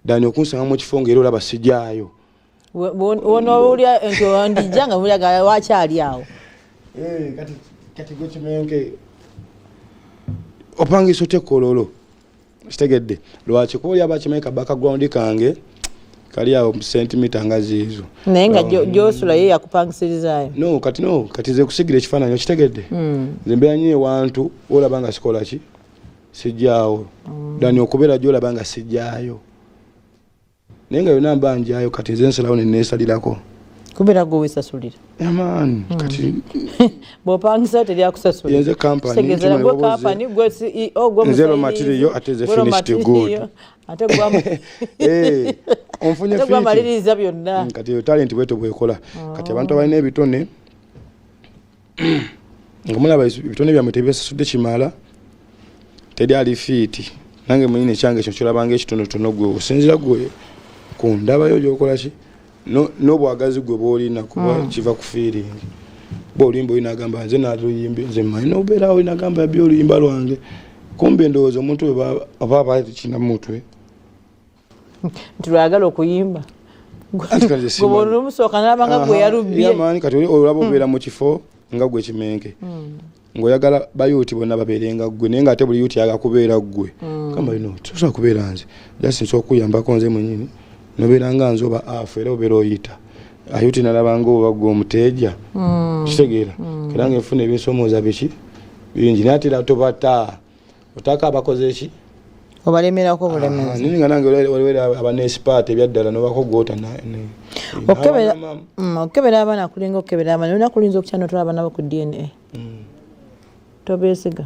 dani okunsanga mu kifo ngero olaba sijaayo ono ulya ento ndijanga mulyaga wakyali awo kati gwe Kimenke opangisa otekololo kitegedde lwaki kuba yaba Kimenke background kange kali awo centimeter ngazizo naye nga gyosula ye yakupangisirizayo kati ze kusigira ekifaananyi okitegedde nze mbeera nnyo ewantu olaba nga sikola ki sijjaawo dani okubeera gyolaba nga sijjaayo naye nga yonna mba njaayo kati nze nsalawo neneesalirako kubeera gwe weesasulira amaani kati bw'opangisa teryakusasulira yenze kampani gwe CEO gwe nze material ate ze finished good ate gwe onfunye ate gwe maliriza byonna kati yo talent bweto bwekola kati abantu abalina ebitone ngomulaba ebitone byamwe tebyasasudde kimala teryali fiiti nange mwenyine ekyange ekyo kirabanga ekitonotono gwe osinzira gwe ku ndabayo gyokola ki n'obwagazi gwe bwolina kuba kiva ku feeling bw'oluyimba olina agamba nze naluyimba nze mmanyi n'obeerawo olina agamba yabye oluyimba lwange kumbe endowooza omuntu we aba kina mutwe nti lwayagala okuyimba gwe omusooka nalabanga gwe yalubbye amaanyi kati olaba obeera mu kifo nga gwe Kimenke ng'oyagala bayuuti bonna babeerenga ggwe naye ng'ate buli yuuti agakubeera ggwe kamba lino tosobola kubeera nze jasi nsobola okuyambako nze mwenyini nobeera nga nze oba afu era obeera oyita ayuuti nalabanga oba gwe omuteeja kitegeera era nga enfuna ebinsomooza biki bingi naye ate era tobata otaka abakoze eki obalemerako bulemezi nini nga nange waliwo abanesipaati ebyaddala nobako gwota okukebera abaana kulinga okukebera abaana olina kulinza okukyano otwala abaana bo ku DNA tobeesiga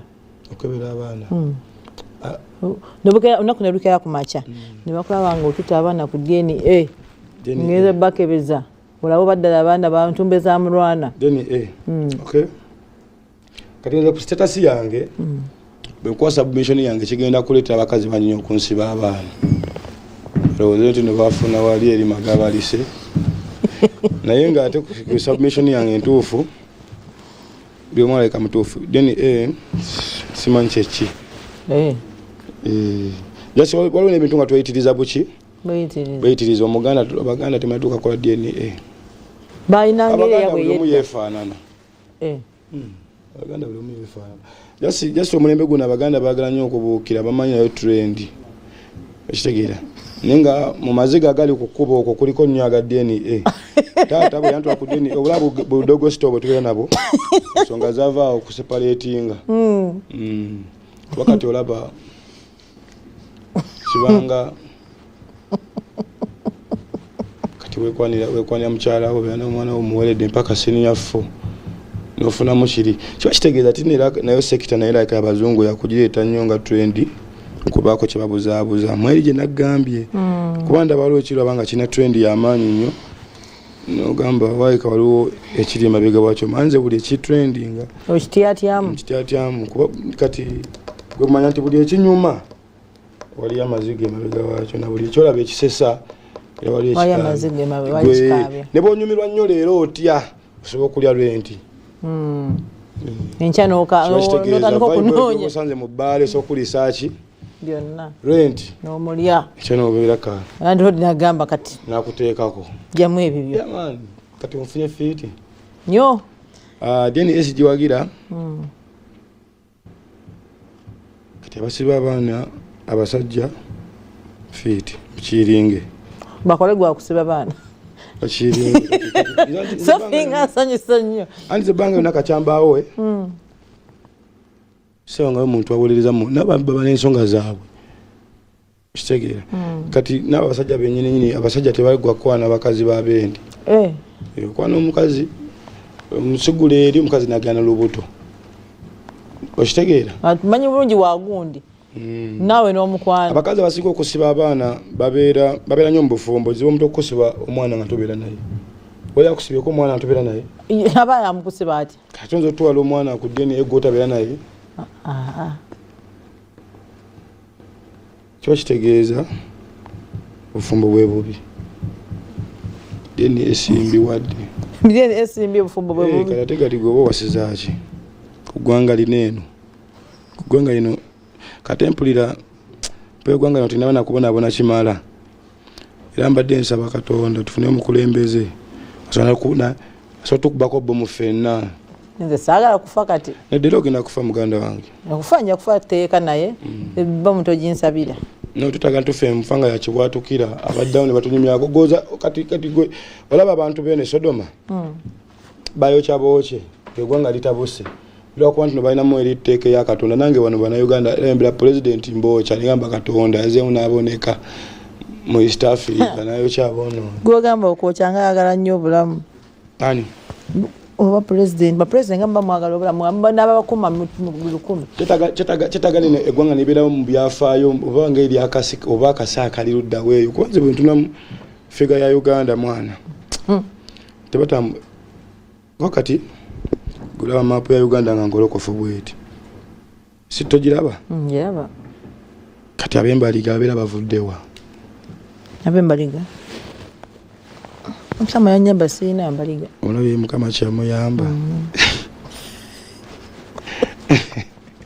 okukebera abaana onaku nelukera ku makya ne bakulaba nga otuta abaana ku DNA ngeze bakebeza olabo baddala abaana bantumbe za mulwana DNA kati nze ku status yange bwekuwa submission yange kigenda kuleeta abakazi banyinyi okunsiba abaana olowooza nti ne bafuna wali eri magabalise naye ng'ate ku submission yange entuufu byomwaleka mutuufu DNA simanyi kyeki jasi waliwo n'ebintu nga tweyitiriza buki beyitiriza abaganda tematuuka kola DNA abaganda buli omu yeefaanana abaganda buli omu yeefaanana jasi omulembe guno abaganda baagala nnyo okubuukira bamanyi nayo trend ekitegeera naye nga mu maziga agali ku kkubo okwo kuliko nnyo aga DNA taata bwe yantula ku DNA obulabu budogo sito bwe tubeera nabo ensonga zavaawo okuseparatinga wakati olaba kibanga kati wekwanira mukyala wo beera n'omwana wo muweredde mpaka senior 4 nofunamu kiri kiba kitegeeza ti nayo sekita naye like abazungu yakugireeta nnyo nga trend kubaako kyebabuzaabuza mweri gye naggambye kuba ndaba waliwo kirabanga kirina trend y'amaanyi nnyo nogamba waika waliwo ekiri emabega bwakyo manze buli ekitrendinga okitiatyamu kuba kati gwe kumanya nti buli ekinyuma waliyo amaziga emabega wakyo na buli ekyolaba ekisesa era waliyo ekikaabe ne bwonyumirwa nnyo leero otya osobola okulya lwenti enkya notandika okunoonya osanze mu bbaale osokulisa ki byonna rent n'omulya ekyo n'obeera ka andi odi nagamba kati nakuteekako jamu ebibyo yaman kati onfunye fiiti nnyo DNS giwagira kati abasiba abaana abasajja fiiti mukiringe bakole gwa kusiba baana sofinga asanyusa nnyo anti zebanga yonna kakyambaawo sewa nga omuntu awolereza nababa n'ensonga zaabwe kitegeera kati n'abasajja bennyininyini abasajja tebaligwa kwana bakazi babendi okwana omukazi omusigula eri omukazi nagana lubuto okitegeera manyi bulungi wagundi naawe n'omukwana abakazi abasinga okusiba abaana babeera nnyo mu bufumbo ziba omuntu okusiba omwana nga tobeera naye wali akusibyeko omwana nga tobeera naye aba yamukusiba ati kati nza otwala omwana ku ddeni egwe otabeera naye kiba kitegeeza obufumbo bwe bubi deni esimbi wadde deni esimbi obufumbo bwe bubi kati ate gati gwe oba owasizaaki ku ggwanga lino eno ku ggwanga lino kati mpulira eggwanga lino tinaba nakubonaabona kimala era mbadde nsaba Katonda tufune omukulembeze asobola tukubako bomu ffenna. Nze saagala kufa kati. Naddala ogenda kufa muganda wange. Okufa nja kufa teeka naye bomu toginsabira. No tutaga tufe mfanga ya kibwatukira abaddawo ne batunyumyako goza kati gwe olaba abantu bene Sodoma. Bayo chaboche egwanga litabuse. Bila kwantu no balina mu eriteeke ya Katonda nange wano bana Uganda embira president Mbocha nigamba Katonda aze unaboneka mu East Africa nayo chabono. Gwogamba okochanga yagala nnyo obulamu. Ani? Oba president ngamba mwagala obulamu n'abakuma mu 1000. Chetaga nene egwanga nibirawo mu byafaayo oba ngeri akasika oba akasaka lirudda weeyo kwanze bwe tunamu figa ya Uganda mwana. Tebata wakati gulaba mapu ya Uganda nga ngolokofu bweti sitojiraba yaba kati abembaliga abera bavuddewa abembaliga mukama yanyamba sina mbaliga olabye mukama kyamuyamba